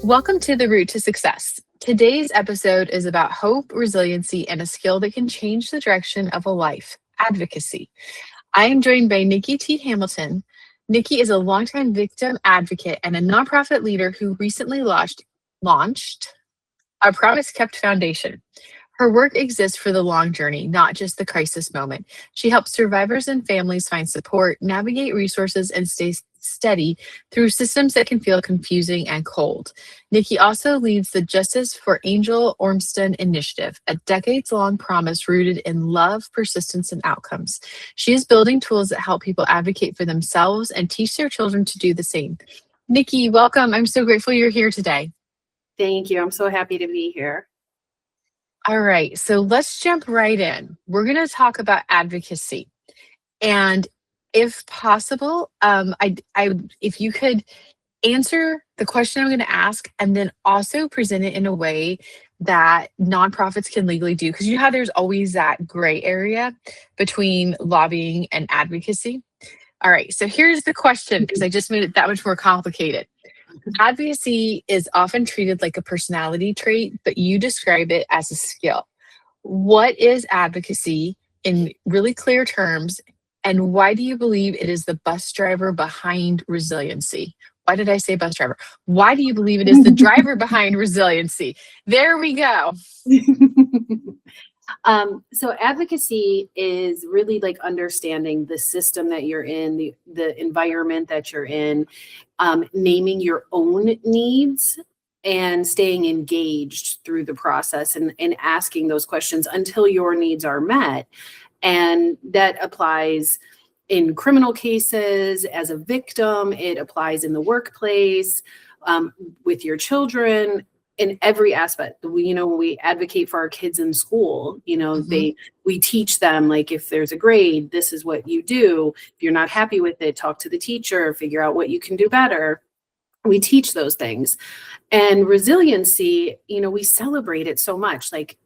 Welcome to The Route to Success. Today's episode is about hope, resiliency, and a skill that can change the direction of a life: advocacy. I am joined by Nikki T Hamilton. Nikki is a longtime victim advocate and a nonprofit leader who recently launched a Promise Kept Foundation. Her work exists for the long journey, not just the crisis moment. She helps survivors and families find support, navigate resources, and stay steady through systems that can feel confusing and cold. Nikki also leads the Justice for Angel Ormston initiative, a decades-long promise rooted in love, persistence, and outcomes. She is building tools that help people advocate for themselves and teach their children to do the same. Nikki, welcome. I'm so grateful you're here today. Thank you. I'm so happy to be here. All right, so let's jump right in. We're going to talk about advocacy, and if possible, if you could answer the question I'm going to ask, and then also present it in a way that nonprofits can legally do, because you know how there's always that gray area between lobbying and advocacy. All right, so here's the question, because I just made it that much more complicated. Advocacy is often treated like a personality trait, but you describe it as a skill. What is advocacy in really clear terms, and why do you believe it is the bus driver behind resiliency? Why did I say bus driver? Why do you believe it is the driver behind resiliency? There we go. So advocacy is really like understanding the system that you're in, the environment that you're in, naming your own needs and staying engaged through the process and asking those questions until your needs are met. And that applies in criminal cases, as a victim, it applies in the workplace, with your children, in every aspect. When we advocate for our kids in school, we teach them, like, if there's a grade, this is what you do. If you're not happy with it, talk to the teacher, figure out what you can do better. We teach those things. And resiliency, we celebrate it so much, like,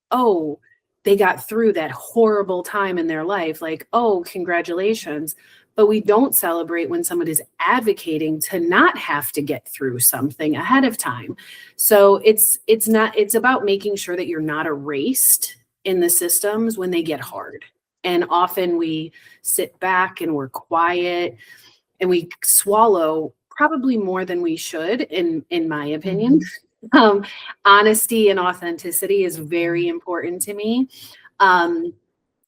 oh, they got through that horrible time in their life, like, oh, congratulations. But we don't celebrate when someone is advocating to not have to get through something ahead of time. So it's about making sure that you're not erased in the systems when they get hard. And often we sit back and we're quiet and we swallow probably more than we should, in my opinion. Honesty and authenticity is very important to me.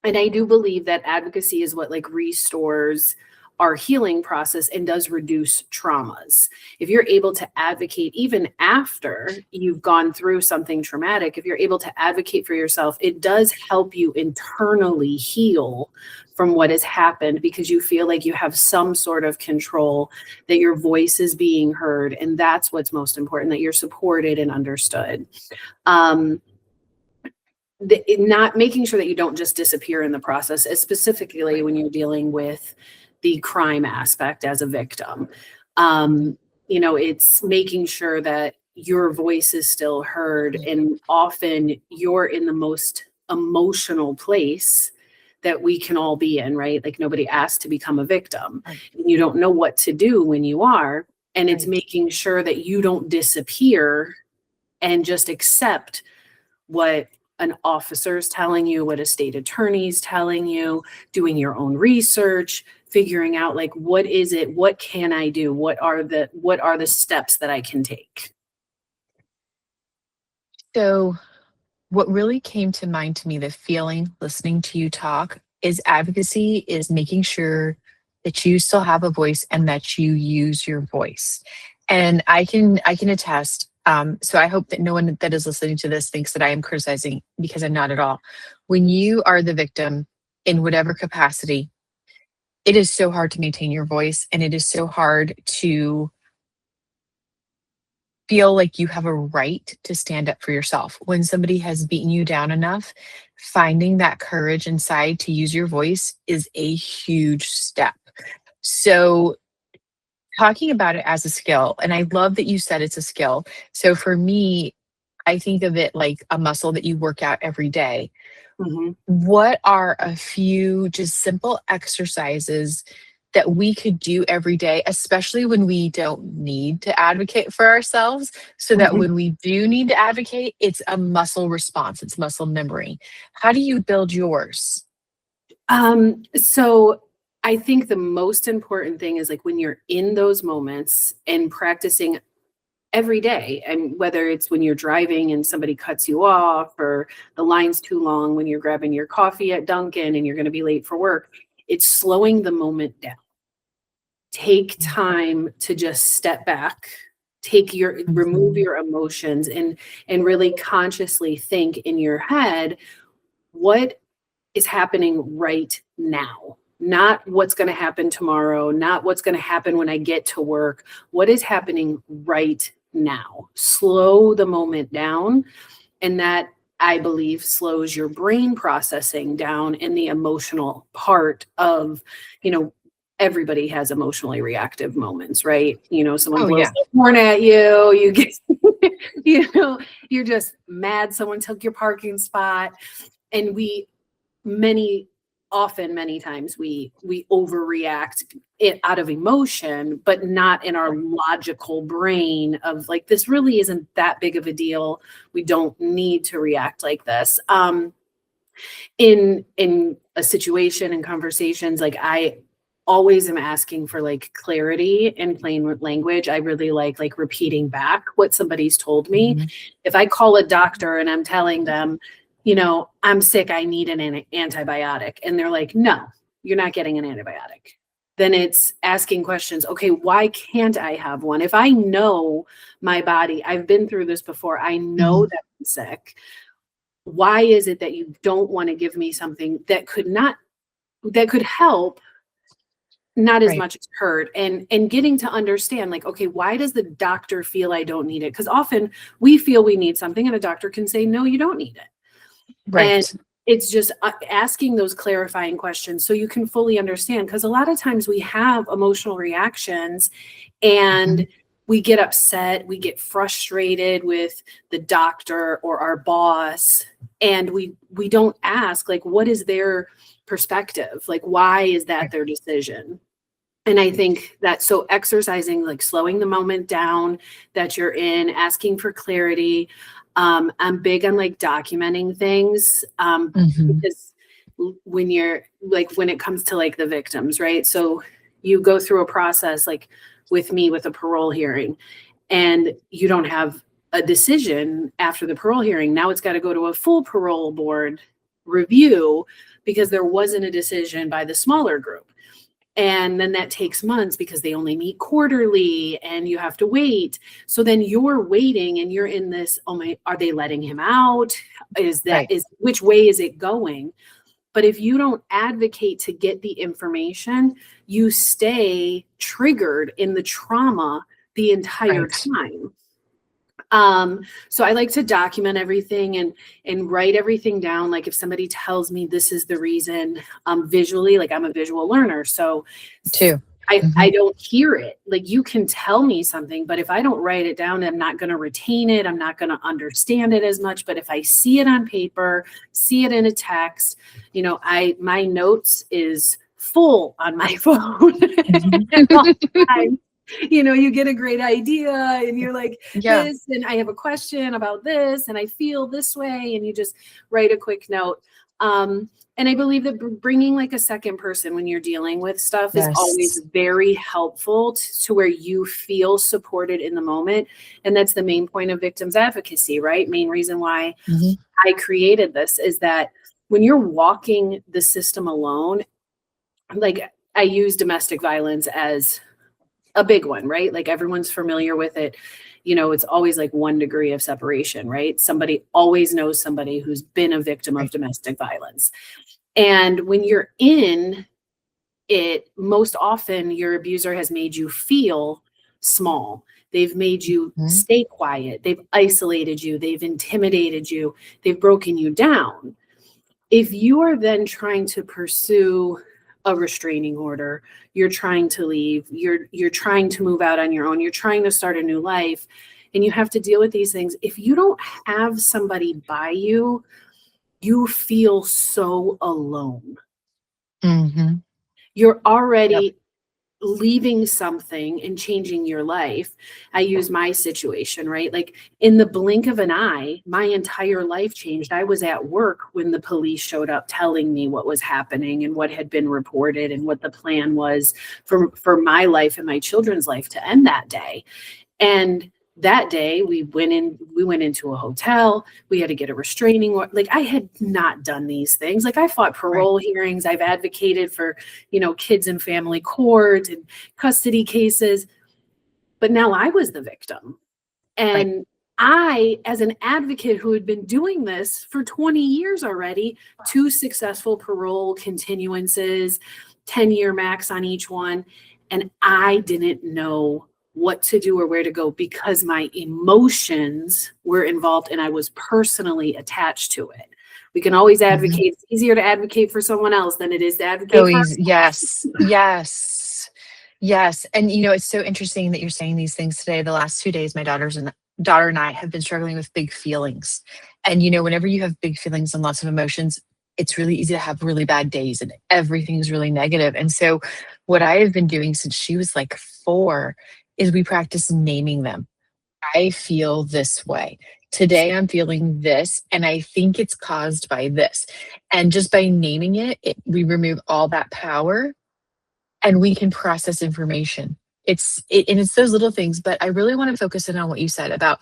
And I do believe that advocacy is what restores our healing process and does reduce traumas. If you're able to advocate even after you've gone through something traumatic, if you're able to advocate for yourself, it does help you internally heal from what has happened, because you feel like you have some sort of control, that your voice is being heard. And that's what's most important, that you're supported and understood. Not making sure that you don't just disappear in the process, specifically when you're dealing with the crime aspect as a victim. It's making sure that your voice is still heard. And often you're in the most emotional place that we can all be in, right? Like, nobody asked to become a victim. And you don't know what to do when you are. And it's making sure that you don't disappear and just accept what an officer's telling you, what a state attorney's telling you, doing your own research, figuring out, like, what is it? What can I do? What are the steps that I can take? So what really came to mind to me, the feeling listening to you talk, is advocacy is making sure that you still have a voice and that you use your voice. And I can attest. So I hope that no one that is listening to this thinks that I am criticizing, because I'm not at all. When you are the victim in whatever capacity, it is so hard to maintain your voice, and it is so hard to feel like you have a right to stand up for yourself. When somebody has beaten you down enough, finding that courage inside to use your voice is a huge step. So talking about it as a skill, and I love that you said it's a skill. So for me, I think of it like a muscle that you work out every day. What are a few just simple exercises that we could do every day, especially when we don't need to advocate for ourselves, so that Mhm. when we do need to advocate, it's a muscle response, it's muscle memory. How do you build yours? So I think the most important thing is like when you're in those moments and practicing every day, and whether it's when you're driving and somebody cuts you off or the line's too long when you're grabbing your coffee at Dunkin' and you're going to be late for work, it's slowing the moment down. Take time to just step back, remove Mhm. your emotions and really consciously think in your head, what is happening right now? Not what's going to happen tomorrow, not what's going to happen when I get to work. What is happening right now? Slow the moment down. And that, I believe, slows your brain processing down in the emotional part of, you know, everybody has emotionally reactive moments, right? Someone Oh, blows yeah. the horn at you, you get, you're just mad someone took your parking spot. And many times we overreact it out of emotion, but not in our logical brain of like, this really isn't that big of a deal, we don't need to react like this. In a situation and conversations, like I always am asking for like clarity in plain language. I really like repeating back what somebody's told me. Mhm. If I call a doctor and I'm telling them, I'm sick, I need an antibiotic, and they're like, no, you're not getting an antibiotic, then it's asking questions. Okay, why can't I have one? If I know my body, I've been through this before, I know Mhm. that I'm sick, why is it that you don't want to give me something that could help, not as Right. much as hurt? And getting to understand, like, okay, why does the doctor feel I don't need it? Because often we feel we need something and a doctor can say, no, you don't need it. And Right. it's just asking those clarifying questions so you can fully understand, because a lot of times we have emotional reactions Mhm. and we get upset, we get frustrated with the doctor or our boss, and we don't ask, like, what is their perspective, like why is that Right. their decision? And I think that, so exercising, like slowing the moment down that you're in, asking for clarity. I'm big on like documenting things, Mhm. because when you're like, when it comes to like the victims, right? So you go through a process like with me with a parole hearing, and you don't have a decision after the parole hearing. Now it's got to go to a full parole board review because there wasn't a decision by the smaller group. And then that takes months because they only meet quarterly and you have to wait. So then you're waiting and you're in this, oh my, are they letting him out? Right. Which way is it going? But if you don't advocate to get the information, you stay triggered in the trauma the entire Right. time. So I like to document everything and write everything down. Like if somebody tells me this is the reason, visually, like I'm a visual learner. So Too. I Mhm. don't hear it. Like you can tell me something, but if I don't write it down, I'm not going to retain it. I'm not going to understand it as much. But if I see it on paper, see it in a text, my notes is full on my phone Mhm. at all times. You get a great idea and you're like, Yeah. this, and I have a question about this, and I feel this way, and you just write a quick note. And I believe that bringing like a second person when you're dealing with stuff is always Yes. very helpful to where you feel supported in the moment. And that's the main point of victims advocacy, right? Main reason why Mhm. I created this is that when you're walking the system alone, like I use domestic violence as a big one, right? Like everyone's familiar with it. It's always like 1 degree of separation, right? Somebody always knows somebody who's been a victim of Right. domestic violence. And when you're in it, most often your abuser has made you feel small. They've made you Mhm. stay quiet. They've isolated you. They've intimidated you. They've broken you down. If you are then trying to pursue a restraining order, you're trying to leave, you're trying to move out on your own, you're trying to start a new life, and you have to deal with these things. If you don't have somebody by you, you feel so alone. Mhm. You're Yep. already leaving something and changing your life. I use my situation, right? Like in the blink of an eye, my entire life changed. I was at work when the police showed up telling me what was happening and what had been reported and what the plan was for my life and my children's life to end that day. And that day we went into a hotel. We had to get a restraining order. Like I had not done these things. Like I fought parole hearings. I've advocated for, kids and family court and custody cases. But now I was the victim. And I, as an advocate who had been doing this for 20 years already, 2 successful parole continuances, 10-year max on each one. And I didn't know what to do or where to go because my emotions were involved and I was personally attached to it. We can always advocate. It's easier to advocate for someone else than it is to advocate for ourselves. Yes. And it's so interesting that you're saying these things today. The last 2 days, my daughter and I have been struggling with big feelings. And whenever you have big feelings and lots of emotions, it's really easy to have really bad days and everything's really negative. And so what I have been doing since she was like 4 is we practice naming them. I feel this way. Today I'm feeling this, and I think it's caused by this. And just by naming it, we remove all that power and we can process information. It's those little things, but I really want to focus in on what you said about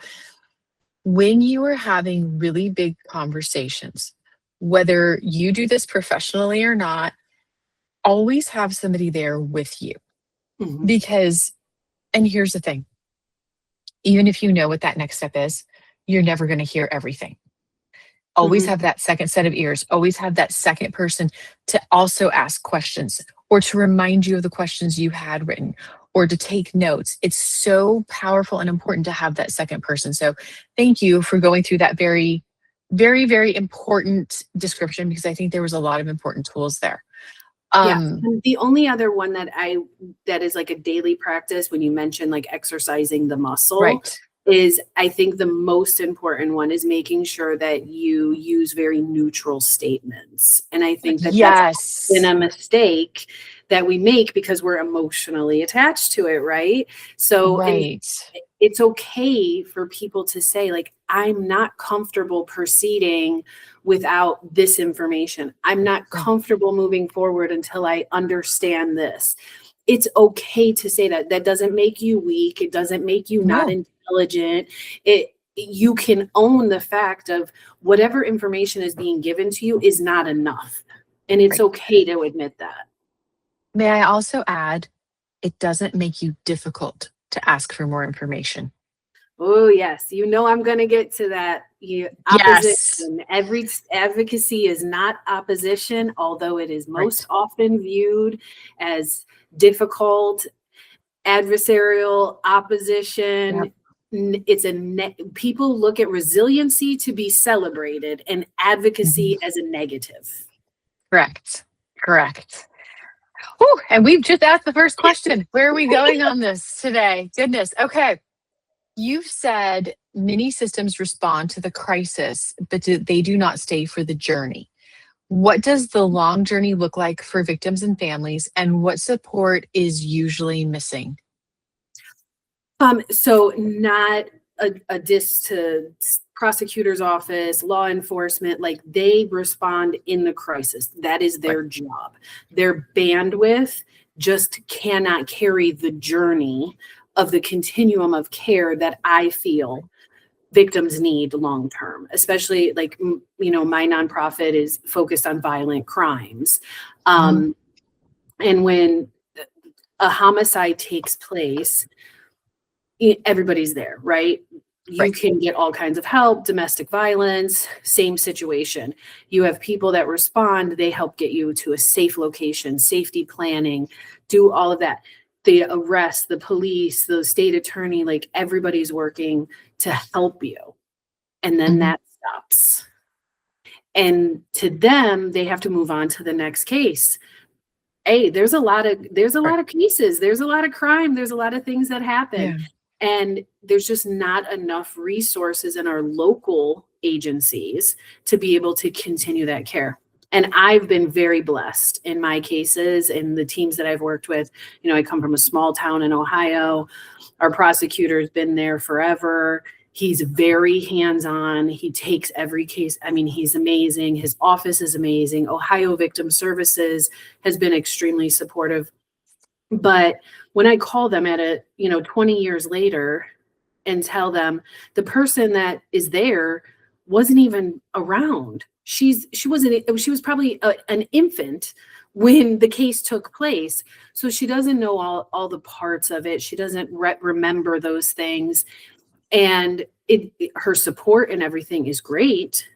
when you are having really big conversations, whether you do this professionally or not, always have somebody there with you. Because, and here's the thing, even if you know what that next step is, you're never going to hear everything. Always have that second set of ears, always have that second person to also ask questions or to remind you of the questions you had written or to take notes. It's so powerful and important to have that second person. So thank you for going through that very, very, very important description, because I think there was a lot of important tools there. And the only other one that is like a daily practice when you mention like exercising the muscle is, I think the most important one is making sure that you use very neutral statements. And I think that that's been a mistake that we make because we're emotionally attached to it, right? So it's okay for people to say, like, I'm not comfortable proceeding without this information. I'm not comfortable moving forward until I understand this. It's okay to say that. That doesn't make you weak. It doesn't make you not intelligent. You can own the fact of whatever information is being given to you is not enough. And it's okay to admit that. May I also add, it doesn't make you difficult to ask for more information. Oh, yes. I'm going to get to that. Opposition. Every advocacy is not opposition, although it is most often viewed as difficult, adversarial opposition. People look at resiliency to be celebrated and advocacy as a negative. Correct. Whew, and we've just asked the first question. Where are we going on this today? Goodness. Okay. You've said many systems respond to the crisis, but they do not stay for the journey. What does the long journey look like for victims and families, and what support is usually missing? So not a diss to prosecutor's office, law enforcement, like they respond in the crisis. That is their job. Their bandwidth just cannot carry the journey of the continuum of care that I feel victims need long term, especially like, my nonprofit is focused on violent crimes. And when a homicide takes place, everybody's there, right? You can get all kinds of help, domestic violence, same situation. You have people that respond, they help get you to a safe location, safety planning, do all of that. The arrest, the police, the state attorney, like everybody's working to help you. And then that stops. And to them, they have to move on to the next case. Hey, there's a lot of cases, there's a lot of crime, there's a lot of things that happen. And there's just not enough resources in our local agencies to be able to continue that care. And I've been very blessed in my cases and the teams that I've worked with. I come from a small town in Ohio. Our prosecutor's been there forever. He's very hands-on. He takes every case. I mean, he's amazing. His office is amazing. Ohio Victim Services has been extremely supportive. But when I call them at 20 years later and tell them the person that is there wasn't even around. She was probably an infant when the case took place. So she doesn't know all the parts of it. She doesn't remember those things. And her support and everything is great.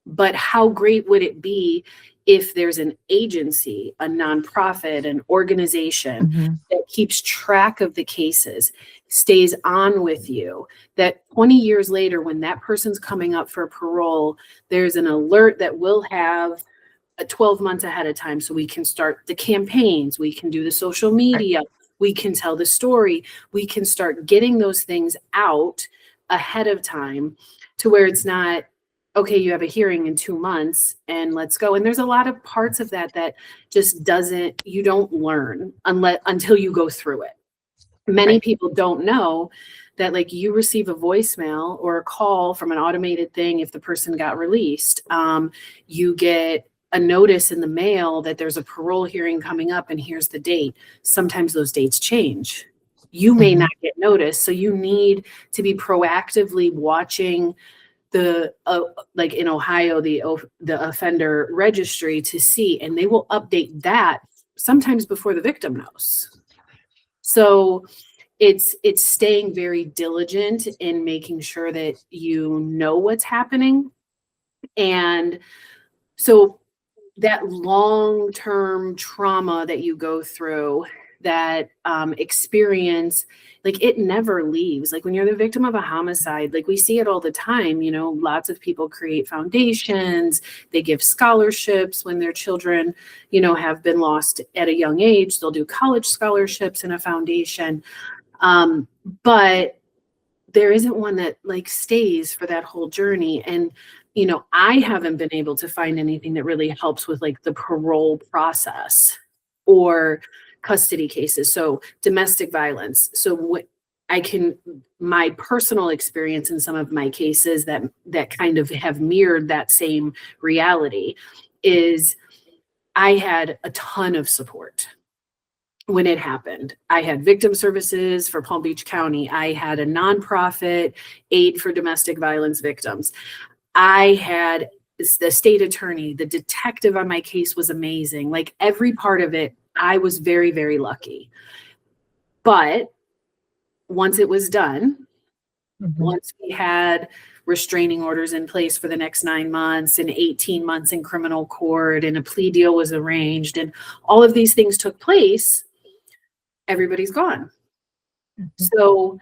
But how great would it be if there's an agency, a nonprofit, an organization that keeps track of the cases, stays on with you, that 20 years later, when that person's coming up for parole, there's an alert that we'll have 12 months ahead of time, so we can start the campaigns, we can do the social media, we can tell the story, we can start getting those things out ahead of time to where it's not, okay, you have a hearing in 2 months and let's go. And there's a lot of parts of that just you don't learn until you go through it. Many people don't know that, like, you receive a voicemail or a call from an automated thing if the person got released. You get a notice in the mail that there's a parole hearing coming up and here's the date. Sometimes those dates change. You may not get notice. So you need to be proactively watching like in Ohio, the offender registry to see, and they will update that sometimes before the victim knows. So it's staying very diligent in making sure that you know what's happening. And so that long-term trauma that you go through, that experience, like, it never leaves. Like, when you're the victim of a homicide, like, we see it all the time, lots of people create foundations, they give scholarships when their children, have been lost at a young age. They'll do college scholarships in a foundation. But there isn't one that, like, stays for that whole journey. And I haven't been able to find anything that really helps with, like, the parole process or custody cases. So domestic violence. So my personal experience in some of my cases that kind of have mirrored that same reality is I had a ton of support when it happened. I had victim services for Palm Beach County. I had a nonprofit aid for domestic violence victims. I had the state attorney, the detective on my case was amazing. Like, every part of it, I was very, very lucky. But once it was done, once we had restraining orders in place for the next 9 months and 18 months in criminal court, and a plea deal was arranged, and all of these things took place, everybody's gone. So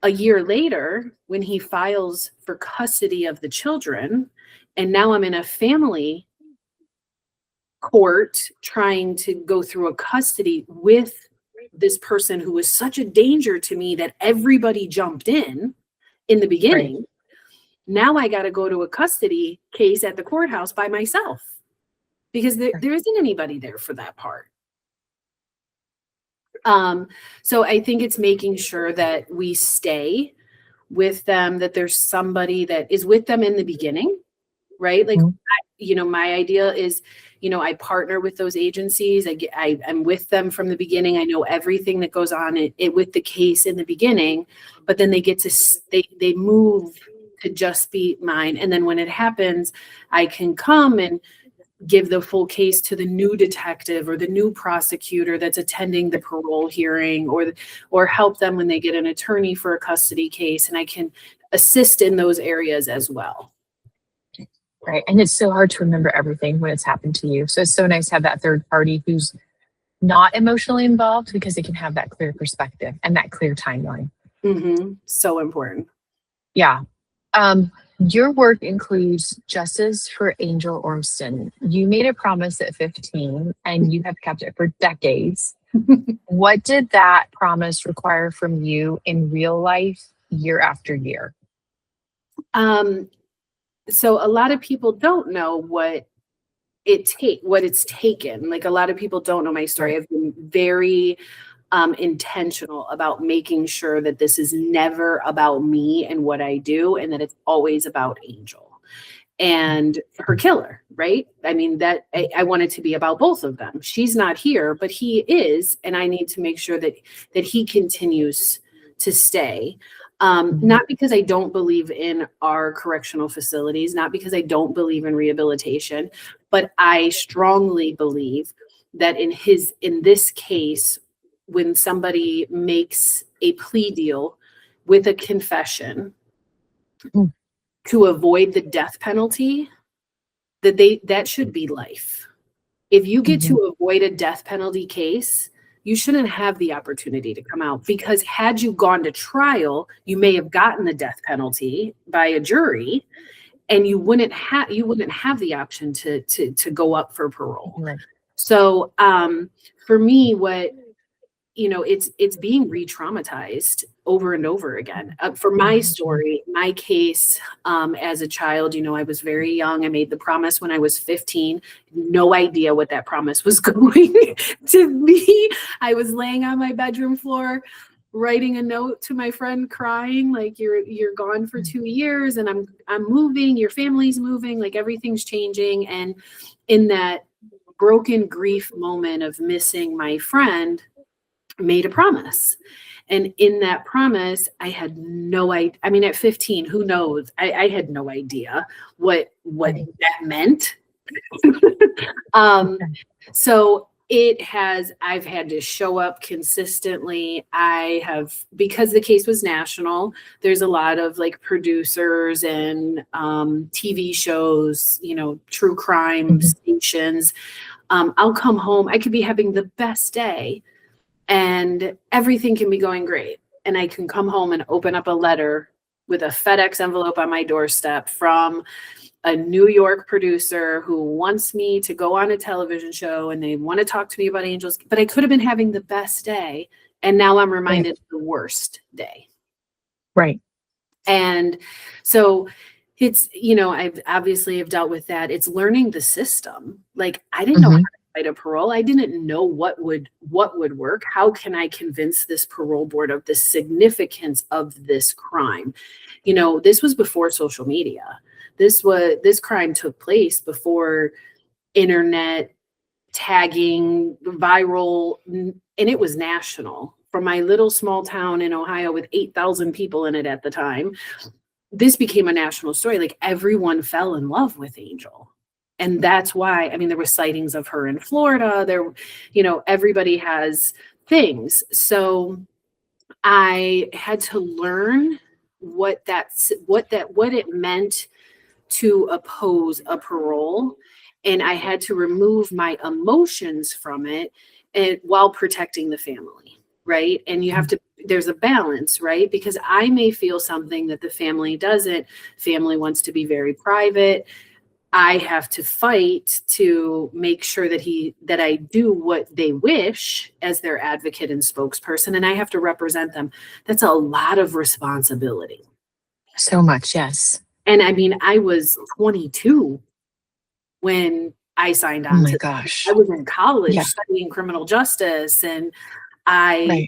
a year later, when he files for custody of the children, and now I'm in a family court trying to go through a custody with this person who was such a danger to me that everybody jumped in the beginning. Right. Now I got to go to a custody case at the courthouse by myself because there isn't anybody there for that part. So I think it's making sure that we stay with them, that there's somebody that is with them in the beginning, right? Like, my idea is, I partner with those agencies. I'm with them from the beginning. I know everything that goes on with the case in the beginning, but then they move to just be mine. And then when it happens, I can come and give the full case to the new detective or the new prosecutor that's attending the parole hearing, or help them when they get an attorney for a custody case. And I can assist in those areas as well. Right. And it's so hard to remember everything when it's happened to you. So it's so nice to have that third party who's not emotionally involved, because they can have that clear perspective and that clear timeline. So important. Yeah. Your work includes Justice for Angel Ormston. You made a promise at 15 and you have kept it for decades. What did that promise require from you in real life year after year? So a lot of people don't know what what it's taken. Like, a lot of people don't know my story. I've been very intentional about making sure that this is never about me and what I do, and that it's always about Angel and her killer, right? I mean, that I want it to be about both of them. She's not here, but he is, and I need to make sure that he continues to stay. Not because I don't believe in our correctional facilities, not because I don't believe in rehabilitation, but I strongly believe that in this case, when somebody makes a plea deal with a confession to avoid the death penalty, that should be life. If you get to avoid a death penalty case, you shouldn't have the opportunity to come out, because had you gone to trial, you may have gotten the death penalty by a jury, and you wouldn't have the option to go up for parole. Right. So for me, it's being re-traumatized over and over again. For my story, my case, as a child, I was very young. I made the promise when I was 15, no idea what that promise was going to be. I was laying on my bedroom floor, writing a note to my friend, crying, like, you're gone for 2 years, and I'm moving, your family's moving, like, everything's changing. And in that broken grief moment of missing my friend, made a promise. And in that promise, I had no idea. I mean, at 15, who knows? I had no idea what that meant. So I've had to show up consistently. Because the case was national, there's a lot of like producers and TV shows, true crime stations. I'll come home. I could be having the best day, and everything can be going great. And I can come home and open up a letter with a FedEx envelope on my doorstep from a New York producer who wants me to go on a television show, and they want to talk to me about angels. But I could have been having the best day, and now I'm reminded of the worst day. Right. And so it's, I've dealt with that. It's learning the system. Like, I didn't know how to fight a parole. I didn't know what would work. How can I convince this parole board of the significance of this crime? This was before social media. This crime took place before internet tagging, viral, and it was national. From my little small town in Ohio with 8,000 people in it at the time, this became a national story. Like, everyone fell in love with Angel. And that's why, there were sightings of her in Florida. Everybody has things. So I had to learn what it meant to oppose a parole. And I had to remove my emotions from it, while protecting the family. Right. And there's a balance, right? Because I may feel something that the family doesn't. Family wants to be very private. I have to fight to make sure that I do what they wish as their advocate and spokesperson, and I have to represent them. That's a lot of responsibility. So much, yes. And I was 22 when I signed on. Oh my gosh. I was in college studying criminal justice, and I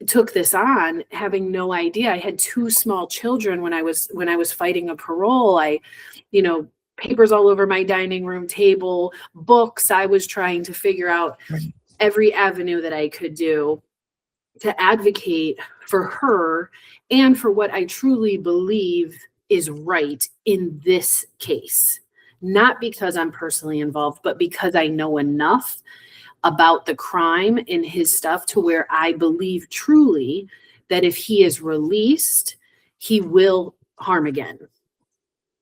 took this on having no idea. I had 2 small children when I was fighting a parole. Papers all over my dining room table, books. I was trying to figure out every avenue that I could do to advocate for her and for what I truly believe is right in this case. Not because I'm personally involved, but because I know enough about the crime and his stuff to where I believe truly that if he is released, he will harm again.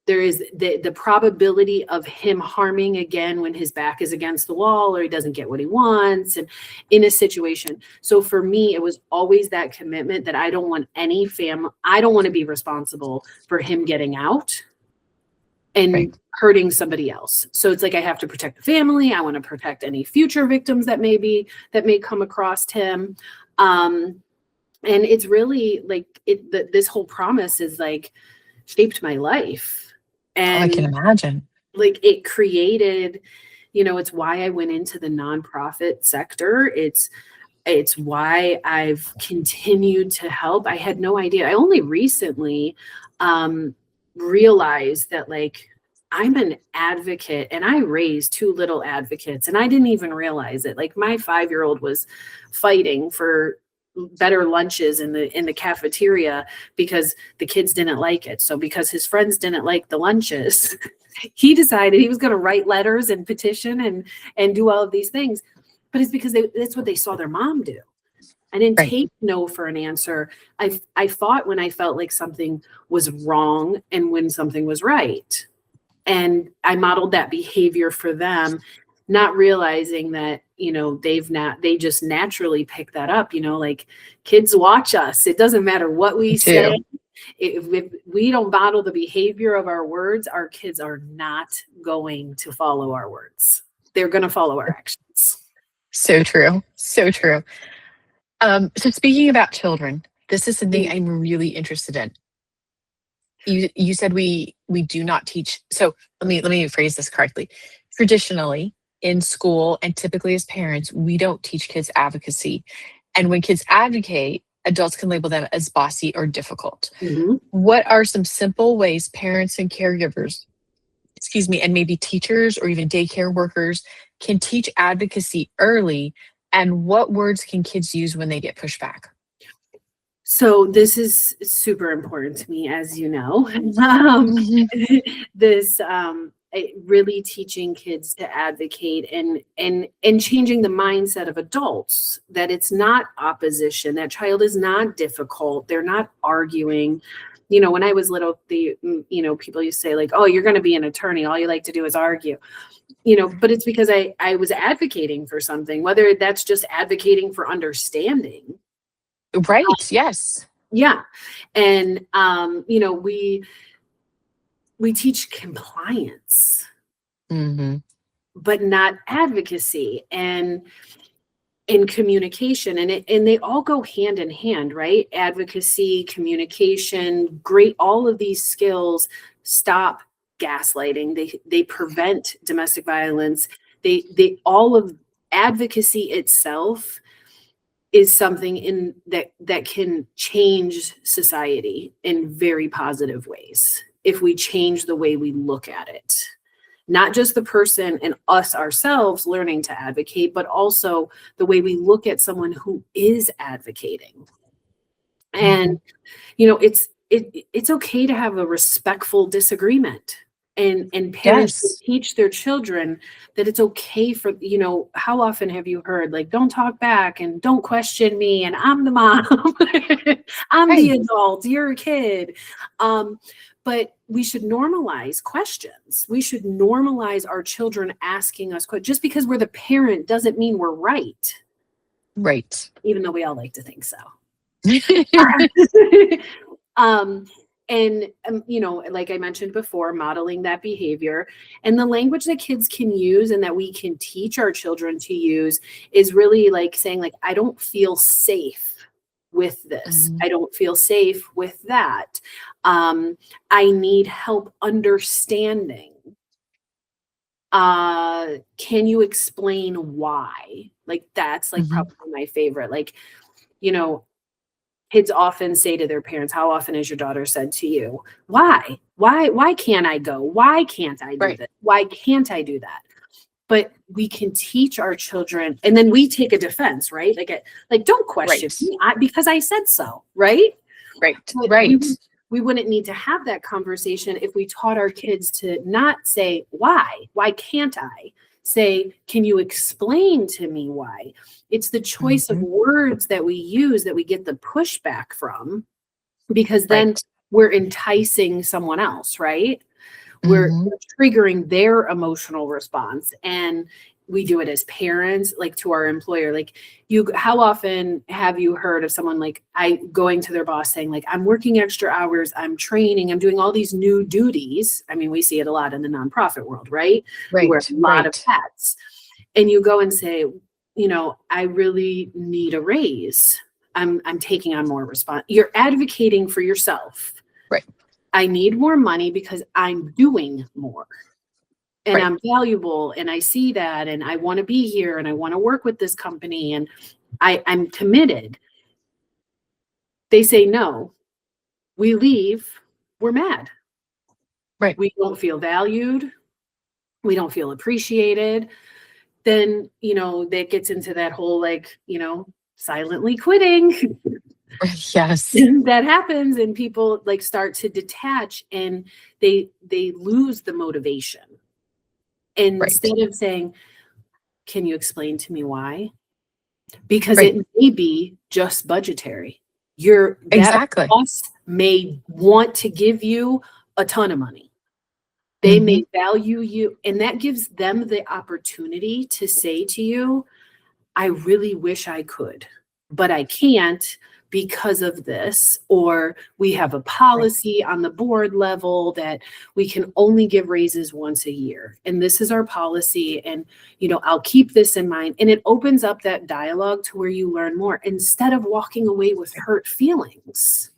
There is the probability of him harming again when his back is against the wall or he doesn't get what he wants and in a situation. So for me, it was always that commitment that I don't want I don't want to be responsible for him getting out and hurting somebody else. So it's like, I have to protect the family. I want to protect any future victims that may come across him. And it's really like this whole promise is like shaped my life. And I can imagine. like it created, it's why I went into the nonprofit sector. It's why I've continued to help. I had no idea. I only recently realized that like I'm an advocate, and I raised two little advocates, and I didn't even realize it. Like my 5-year-old was fighting for better lunches in the cafeteria because the kids didn't like it. So because his friends didn't like the lunches, he decided he was going to write letters and petition and do all of these things. But it's because that's what they saw their mom do. I didn't Right. take no for an answer. I fought when I felt like something was wrong and when something was right. And I modeled that behavior for them, not realizing that, they just naturally pick that up, like kids watch us. It doesn't matter what we say. If we don't model the behavior of our words, our kids are not going to follow our words. They're going to follow our actions. So true. So true. So speaking about children, this is something I'm really interested in. You said we do not teach. So let me phrase this correctly. Traditionally, in school and typically as parents, we don't teach kids advocacy. And when kids advocate, adults can label them as bossy or difficult. Mm-hmm. What are some simple ways parents and caregivers, and maybe teachers or even daycare workers can teach advocacy early? And what words can kids use when they get pushback? So this is super important to me, as you know. This really teaching kids to advocate and changing the mindset of adults, that it's not opposition, that child is not difficult, they're not arguing. When I was little, people used to say like, oh, you're going to be an attorney, all you like to do is argue. But it's because I was advocating for something, whether that's just advocating for understanding. Right. Yes. Yeah. And, we teach compliance, but not advocacy and in communication. And they all go hand in hand, right? Advocacy, communication, great. All of these skills stop gaslighting. They prevent domestic violence. They all of advocacy itself is something in that can change society in very positive ways if we change the way we look at it. Not just the person and us ourselves learning to advocate, but also the way we look at someone who is advocating. And it's okay to have a respectful disagreement. And parents teach their children that it's okay for, how often have you heard like, don't talk back and don't question me and I'm the mom. I'm the adult, you're a kid. But we should normalize questions. We should normalize our children asking us questions. Just because we're the parent doesn't mean we're right. Right. Even though we all like to think so. Like I mentioned before, modeling that behavior and the language that kids can use and that we can teach our children to use is really like saying like, I don't feel safe with this. I don't feel safe with that. I need help understanding. Can you explain why? Like, that's like probably my favorite. Like, kids often say to their parents, how often has your daughter said to you, why can't I go? Why can't I do this? Why can't I do that? But we can teach our children, and then we take a defense, right? Like don't question me because I said so, right? Right. But we wouldn't need to have that conversation if we taught our kids to not say, why can't I? Say, can you explain to me why? It's the choice of words that we use that we get the pushback from, because then we're enticing someone else, right? We're triggering their emotional response. And we do it as parents, like to our employer. Like, how often have you heard of someone like going to their boss saying like, I'm working extra hours, I'm training, I'm doing all these new duties. I mean, we see it a lot in the nonprofit world, right? We wear a lot of hats. And you go and say, I really need a raise. I'm taking on more response. You're advocating for yourself. Right. I need more money because I'm doing more. and Right. I'm valuable and I see that and I want to be here and I want to work with this company and I'm committed. They say no. We leave, we're mad. Right. We don't feel valued. We don't feel appreciated. Then, that gets into that whole silently quitting. Yes. That happens and people start to detach and they lose the motivation. Right. Instead of saying, can you explain to me why? Because Right. it may be just budgetary. That Exactly. boss may want to give you a ton of money. They Mhm. may value you, and that gives them the opportunity to say to you, I really wish I could, but I can't because of this. Or we have a Right. policy on the board level that we can only give raises once a year. And this is our policy. And, I'll keep this in mind. And it opens up that dialogue to where you learn more instead of walking away with hurt feelings.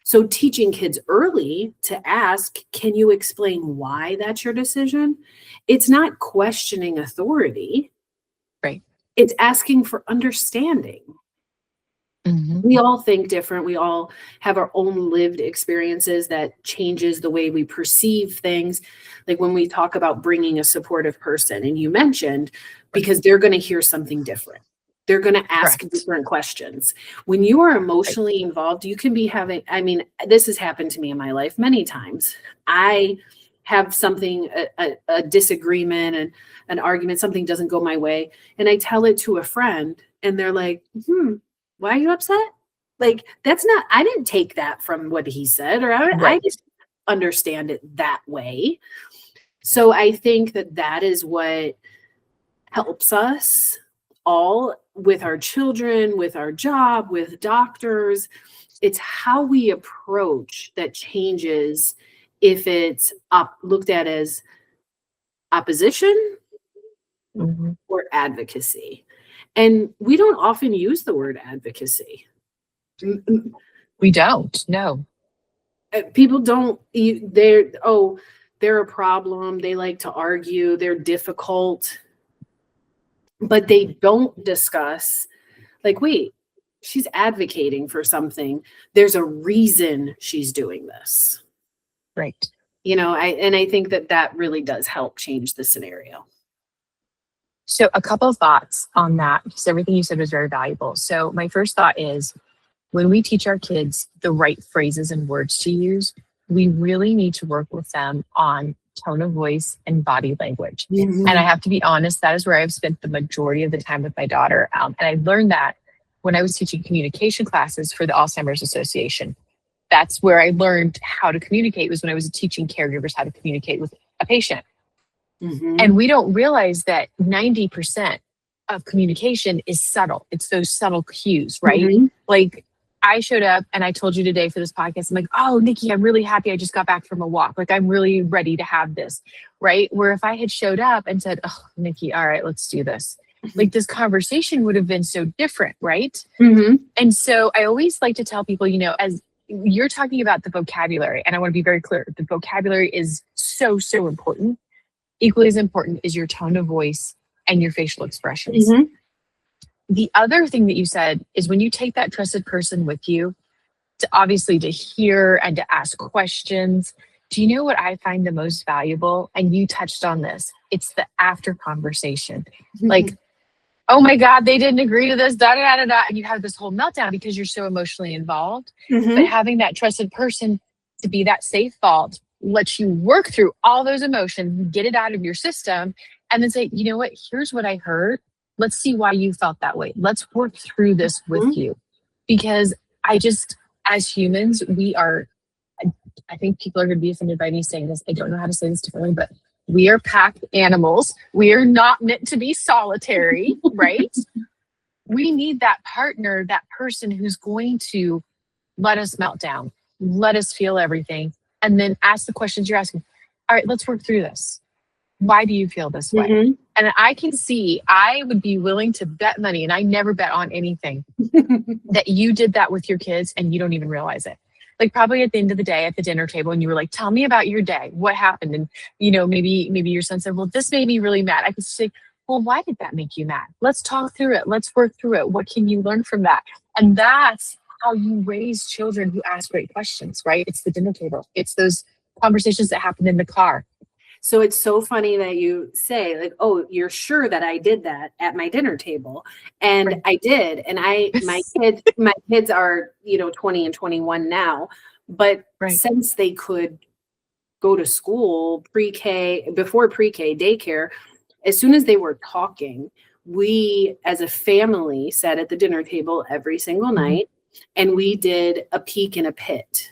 So teaching kids early to ask, can you explain why that's your decision? It's not questioning authority. Right. It's asking for understanding. Mhm. We all think different. We all have our own lived experiences that changes the way we perceive things. Like when we talk about bringing a supportive person, and you mentioned, Right. because they're going to hear something different. They're going to ask Correct. different questions. When you are Right. emotionally involved, you can be having, this has happened to me in my life many times. I have something, a disagreement and an argument, something doesn't go my way. And I tell it to a friend and they're like, why are you upset? That's not, I didn't take that from what he said, or I Right. didn't understand it that way. So I think that is what helps us all with our children, with our job, with doctors. It's how we approach that changes if it's looked at as opposition Mhm. or advocacy. And we don't often use the word advocacy. We don't. No. People don't, they're a problem. They like to argue. They're difficult, but they don't discuss wait, she's advocating for something. There's a reason she's doing this. Right. I think that really does help change the scenario. So a couple of thoughts on that, because everything you said was very valuable. So my first thought is when we teach our kids the right phrases and words to use, we really need to work with them on tone of voice and body language. And I have to be honest, that is where I've spent the majority of the time with my daughter. And I learned that when I was teaching communication classes for the Alzheimer's Association. That's where I learned how to communicate, was when I was teaching caregivers how to communicate with a patient. And we don't realize that 90% of communication is subtle. It's those subtle cues, right? Like I showed up and I told you today for this podcast, I'm like, oh, Nikki, I'm really happy. I just got back from a walk. Like I'm really ready to have this, right? Where if I had showed up and said, oh, Nikki, all right, let's do this. Like this conversation would have been so different, right? And so I always like to tell people, as you're talking about the vocabulary, and I want to be very clear, the vocabulary is so, so important. Equally as important is your tone of voice and your facial expressions. The other thing that you said is when you take that trusted person with you to hear and to ask questions, do you know what I find the most valuable? And you touched on this. It's the after conversation. Like, oh my God, they didn't agree to this, da, da, da, da. And you have this whole meltdown because you're so emotionally involved. But having that trusted person to be that safe vault lets you work through all those emotions, get it out of your system, and then say, you know what, here's what I heard. Let's see why you felt that way. Let's work through this with you. Because as humans, I think people are going to be offended by me saying this. I don't know how to say this differently, but we are pack animals. We are not meant to be solitary, right? We need that partner, that person who's going to let us melt down, let us feel everything, and then ask the questions you're asking. All right, let's work through this. Why do you feel this way? And I can see, I would be willing to bet money, and I never bet on anything, that you did that with your kids and you don't even realize it. like probably at the end of the day at the dinner table, and you were like, tell me about your day. What happened? And, maybe your son said, well, this made me really mad. I could say, well, why did that make you mad? Let's talk through it. Let's work through it. What can you learn from that? And that's how you raise children who ask great questions, right? It's the dinner table. It's those conversations that happen in the car. So it's so funny that you say like, oh, you're sure that I did that at my dinner table. And Right. I did. And my kids are, 20 and 21 now, but Right. since they could go to school before pre-K daycare, as soon as they were talking, we as a family sat at the dinner table every single night and we did a peek and a pit.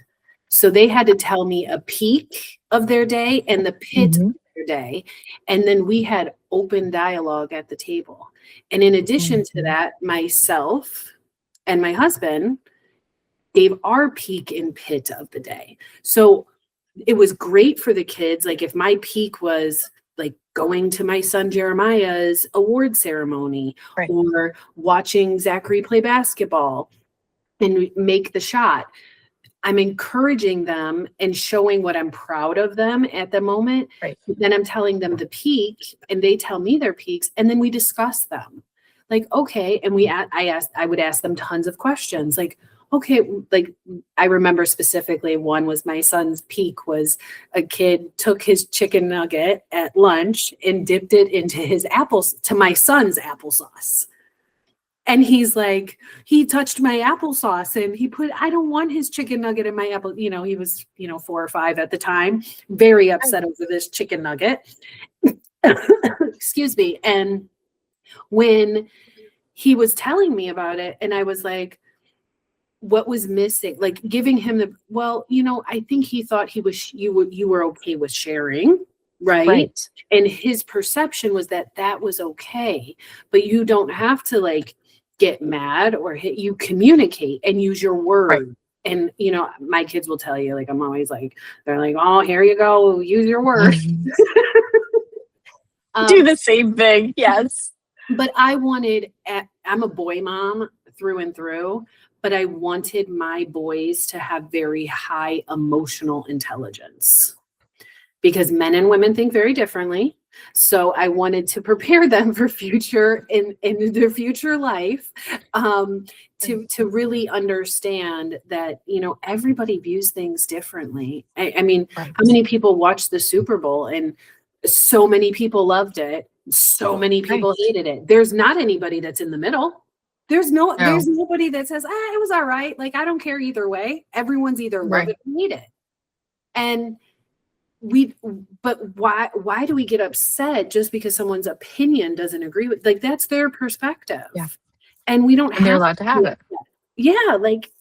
So they had to tell me a peek of their day and the pit of their day. And then we had open dialogue at the table. And in addition to that, myself and my husband gave our peek and pit of the day. So it was great for the kids. Like if my peak was like going to my son Jeremiah's award ceremony, Right. or watching Zachary play basketball and make the shot, I'm encouraging them and showing what I'm proud of them at the moment. Right. Then I'm telling them the peak and they tell me their peaks and then we discuss them. Like, okay. And I would ask them tons of questions like, okay, like I remember specifically one was my son's peak was a kid took his chicken nugget at lunch and dipped it to my son's applesauce. And he's like, he touched my applesauce and I don't want his chicken nugget in my apple. He was, 4 or 5 at the time, very upset over this chicken nugget. Excuse me. And when he was telling me about it and I was like, what was missing? Like giving him I think he thought you were okay with sharing. Right. And his perception was that was okay, but you don't have to like get mad or you communicate and use your word. Right. And, my kids will tell you, like, I'm always like, they're like, oh, here you go. Use your word. Do the same thing. Yes. But I'm a boy mom through and through, but I wanted my boys to have very high emotional intelligence because men and women think very differently. So I wanted to prepare them for future in their future life, to really understand that, everybody views things differently. I mean, how many people watched the Super Bowl and so many people loved it. So many people hated it. There's not anybody that's in the middle. There's nobody that says, it was all right. Like, I don't care either way. Everyone's either love it or hate it. And but why do we get upset just because someone's opinion doesn't agree with, like, that's their perspective. Yeah. And we don't have they're allowed to have it. Yeah. Like,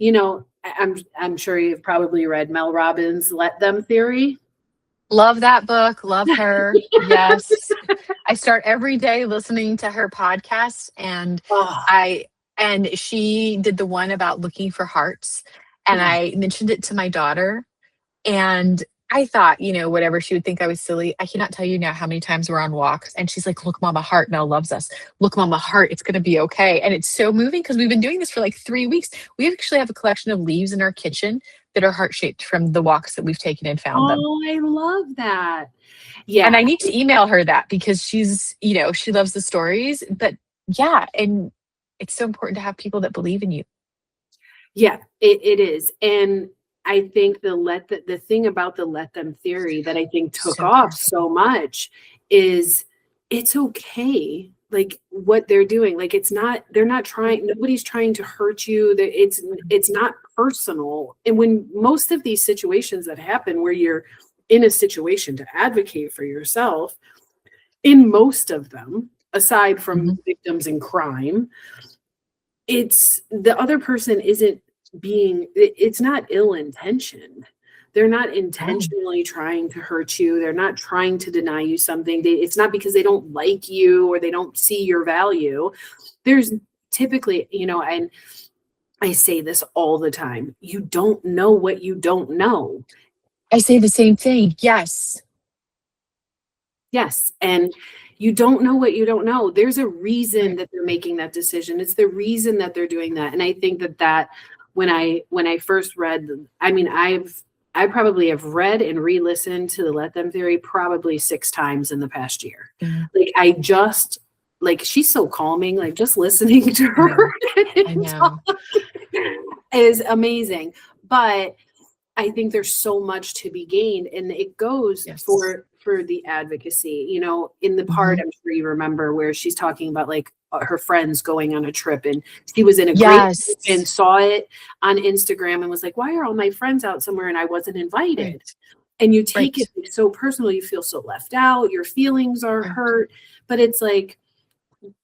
I'm sure you've probably read Mel Robbins' Let Them theory. Love that book. Love her. Yes. I start every day listening to her podcast and and she did the one about looking for hearts. And I mentioned it to my daughter and I thought, whatever, she would think I was silly. I cannot tell you now how many times we're on walks and she's like, look, Mama, heart. Mel loves us. Look, Mama, heart. It's going to be okay. And it's so moving because we've been doing this for like 3 weeks. We actually have a collection of leaves in our kitchen that are heart-shaped from the walks that we've taken and found them. Oh, I love that. Yeah. And I need to email her that because she's, she loves the stories. But yeah, and it's so important to have people that believe in you. Yeah, it is. And I think the thing about the let them theory that I think took off so much is it's okay. Like what they're doing, like nobody's trying to hurt you. It's not personal. And when most of these situations that happen where you're in a situation to advocate for yourself, in most of them, aside from victims in crime, it's the other person it's not ill-intentioned. They're not intentionally trying to hurt you. They're not trying to deny you something. It's not because they don't like you or they don't see your value. There's typically, and I say this all the time, you don't know what you don't know. I say the same thing. Yes. Yes. And you don't know what you don't know. There's a reason that they're making that decision. It's the reason that they're doing that. And I think that when I first read, I mean, I probably have read and re-listened to the Let Them Theory probably 6 times in the past year. Mhm. Like I just like she's so calming, like just listening to I know. her I know. is amazing. But I think there's so much to be gained, and it goes Yes. for the advocacy, you know, in the part Mhm. I'm sure you remember where she's talking about like her friends going on a trip, and she was in a great Yes. group and saw it on Instagram and was like, why are all my friends out somewhere and I wasn't invited? Right. And you take Right. it so personal, you feel so left out, your feelings are Right. hurt, but it's like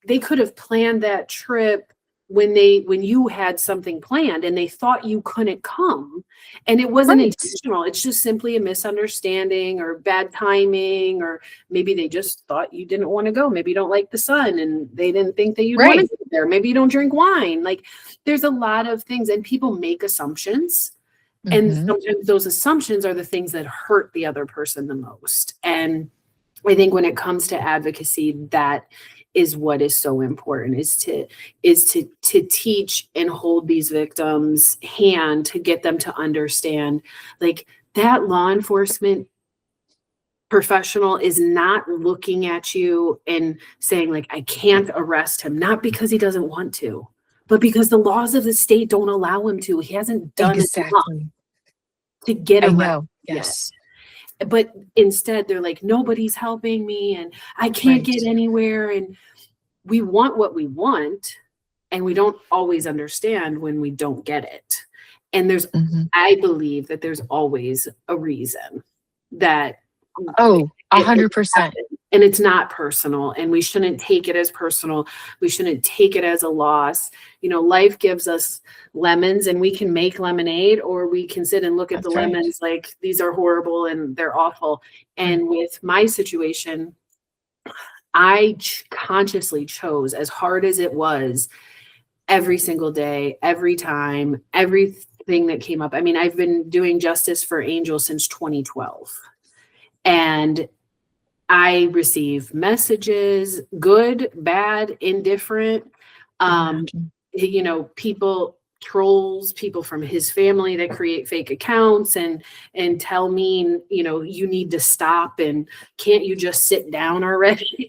they could have planned that trip when you had something planned and they thought you couldn't come, and it wasn't Right. intentional. It's just simply a misunderstanding or bad timing, or maybe they just thought you didn't want to go. Maybe you don't like the sun and they didn't think that you'd want to Right. go there. Maybe you don't drink wine. Like there's a lot of things, and people make assumptions, and Mhm. sometimes those assumptions are the things that hurt the other person the most. And I think when it comes to advocacy, that is what is so important, is to teach and hold these victims' hand, to get them to understand like that law enforcement professional is not looking at you and saying like, I can't arrest him, not because he doesn't want to, but because the laws of the state don't allow him to. He hasn't done enough Exactly. to get I arrested know. yet. Yes. But instead they're like, nobody's helping me and I can't Right. get anywhere. And we want what we want, and we don't always understand when we don't get it. And Mhm. I believe that there's always a reason that Oh, it 100%. happened, and it's not personal, and we shouldn't take it as personal. We shouldn't take it as a loss. You know, life gives us lemons and we can make lemonade, or we can sit and look at the That's right. lemons like these are horrible and they're awful. Right. And with my situation, I consciously chose, as hard as it was, every single day, every time, everything that came up. I mean, I've been doing justice for Angel since 2012. And I receive messages, good, bad, indifferent. Can Um, imagine. you know, people, trolls, people from his family that create fake accounts and tell me, you know, you need to stop and can't you just sit down already?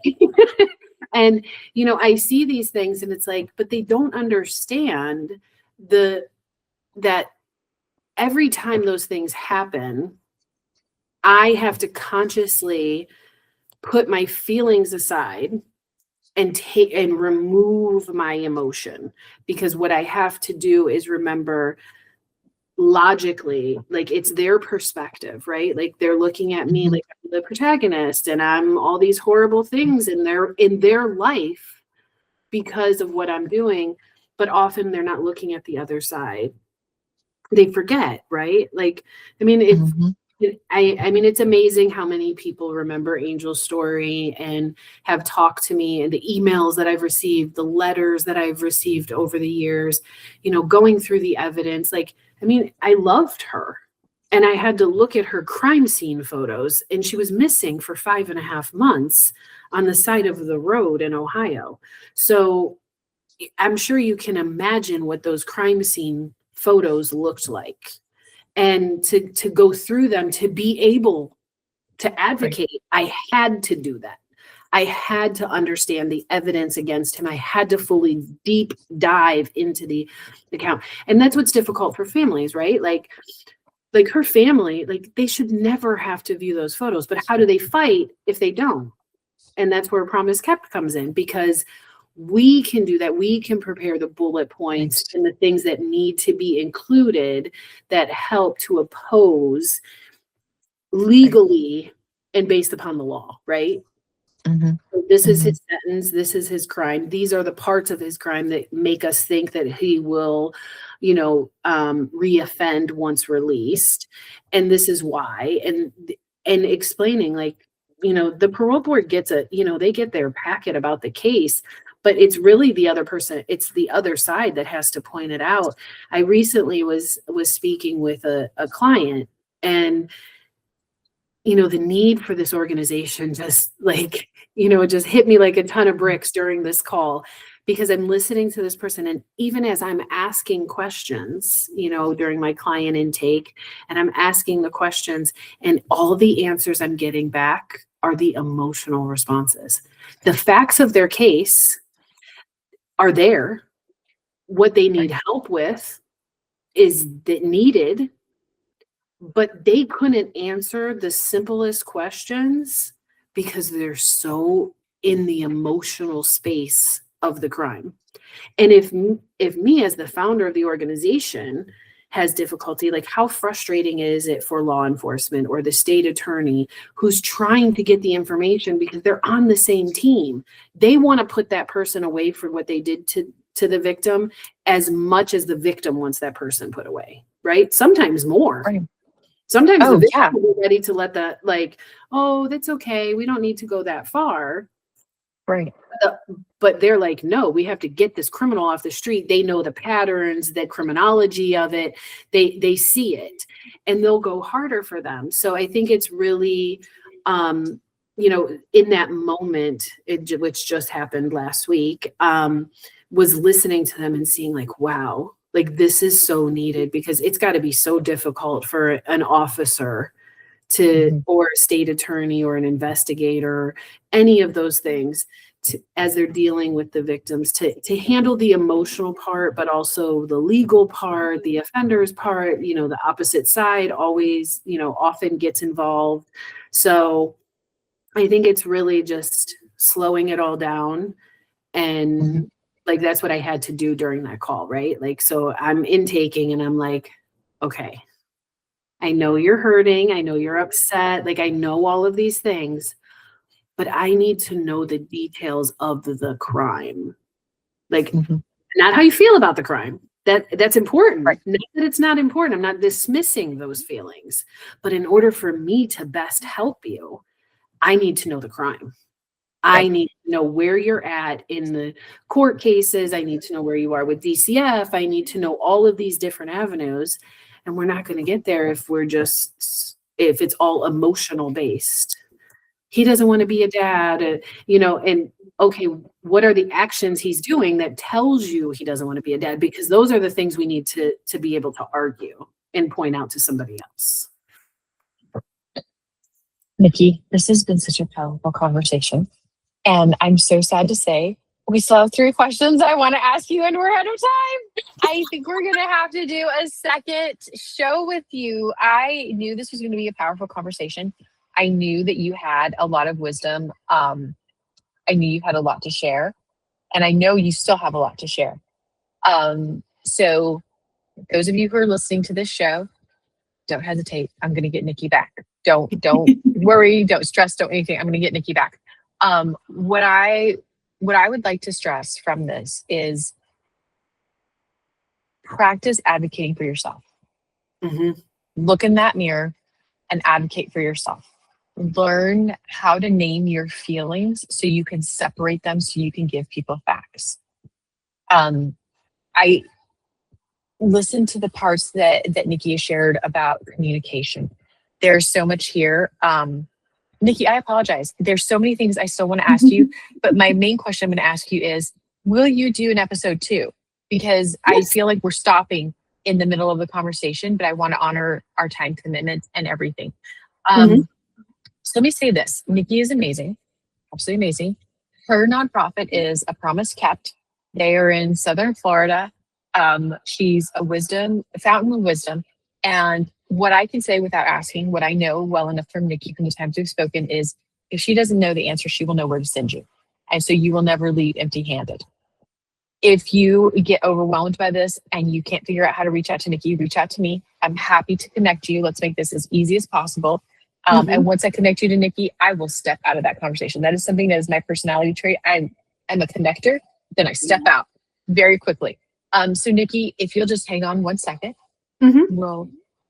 And you know, I see these things and it's like, but they don't understand the that every time those things happen, I have to consciously put my feelings aside and take and remove my emotion, because what I have to do is remember logically, like it's their perspective, right? Like they're looking at me Mhm. like I'm the protagonist and I'm all these horrible things in their life because of what I'm doing, but often they're not looking at the other side. They forget, right? Like, I mean, Mhm. I mean, it's amazing how many people remember Angel's story and have talked to me, and the emails that I've received, the letters that I've received over the years, you know, going through the evidence. Like, I mean, I loved her. And I had to look at her crime scene photos, and she was missing for 5.5 months on the side of the road in Ohio. So I'm sure you can imagine what those crime scene photos looked like. And to go through them, to be able to Right. advocate, I had to do that. I had to understand the evidence against him. I had to fully deep dive into the account. And that's what's difficult for families, right? Like her family, like they should never have to view those photos. But how do they fight if they don't? And that's where Promise Kept comes in, because we can do that. We can prepare the bullet points Right. and the things that need to be included that help to oppose Right. legally and based upon the law, right? Mhm. So this is Mhm. his sentence. This is his crime. These are the parts of his crime that make us think that he will, you know, reoffend once released. And this is why. And explaining, like, you know, the parole board gets you know, they get their packet about the case, but it's really the other person, it's the other side that has to point it out. I recently was speaking with a client, and you know, the need for this organization just like, you know, it just hit me like a ton of bricks during this call, because I'm listening to this person. And even as I'm asking questions, during my client intake, and I'm asking the questions, and all the answers I'm getting back are the emotional responses. The facts of their case are there. What they need help with is that needed, but they couldn't answer the simplest questions because they're so in the emotional space of the crime. And if me as the founder of the organization has difficulty, like how frustrating is it for law enforcement or the state attorney who's trying to get the information because they're on the same team? They want to put that person away for what they did to the victim as much as the victim wants that person put away, right? Sometimes more. Right. Sometimes the Oh, victim yeah. will be ready to let that, like, oh, that's okay. We don't need to go that far. Right. But they're like, no, we have to get this criminal off the street. They know the patterns, the criminology of it. They see it, and they'll go harder for them. So I think it's really, in that moment, which just happened last week, was listening to them and seeing like, wow, like this is so needed, because it's got to be so difficult for an officer to, or a state attorney or an investigator, any of those things, as they're dealing with the victims, to handle the emotional part, but also the legal part, the offender's part. The opposite side always, often gets involved. So I think it's really just slowing it all down. And like, that's what I had to do during that call, right? Like, so I'm intaking and I'm like, okay, I know you're hurting. I know you're upset. Like, I know all of these things, but I need to know the details of the crime. Like, not how you feel about the crime. That's important. Right. Not that it's not important. I'm not dismissing those feelings. But in order for me to best help you, I need to know the crime. I need to know where you're at in the court cases. I need to know where you are with DCF. I need to know all of these different avenues. And we're not going to get there if it's all emotional based. He doesn't want to be a dad, and okay, what are the actions he's doing that tells you he doesn't want to be a dad? Because those are the things we need to be able to argue and point out to somebody else. Nikki, this has been such a powerful conversation. And I'm so sad to say we still have 3 questions I want to ask you, and we're out of time. I think we're going to have to do a second show with you. I knew this was going to be a powerful conversation. I knew that you had a lot of wisdom. I knew you had a lot to share, and I know you still have a lot to share. So those of you who are listening to this show, don't hesitate. I'm going to get Nikki back. Don't worry. Don't stress. Don't anything. I'm going to get Nikki back. What I would like to stress from this is practice advocating for yourself. Look in that mirror and advocate for yourself. Learn how to name your feelings so you can separate them, so you can give people facts. I listened to the parts that Nikki has shared about communication. There's so much here. Nikki, I apologize. There's so many things I still want to ask you, but my main question I'm going to ask you is, will you do an episode 2? Because I feel like we're stopping in the middle of the conversation, but I want to honor our time commitments and everything. So let me say this. Nikki is amazing. Absolutely amazing. Her nonprofit is A Promise Kept. They are in Southern Florida. She's a fountain of wisdom. And what I can say without asking, what I know well enough from Nikki from the times we've spoken, is if she doesn't know the answer, she will know where to send you. And so you will never leave empty-handed. If you get overwhelmed by this and you can't figure out how to reach out to Nikki, reach out to me. I'm happy to connect you. Let's make this as easy as possible. And once I connect you to Nikki, I will step out of that conversation. That is something that is my personality trait. I'm a connector, then I step out very quickly. So Nikki, if you'll just hang on 1 second, we'll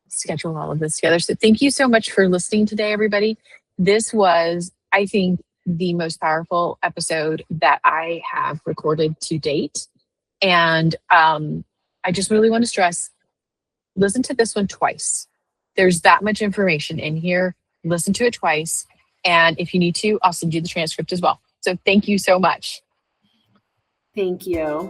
schedule all of this together. So thank you so much for listening today, everybody. This was, I think, the most powerful episode that I have recorded to date. And I just really want to stress, listen to this one twice. There's that much information in here. Listen to it twice. And if you need to, I'll send you the transcript as well. So thank you so much. Thank you.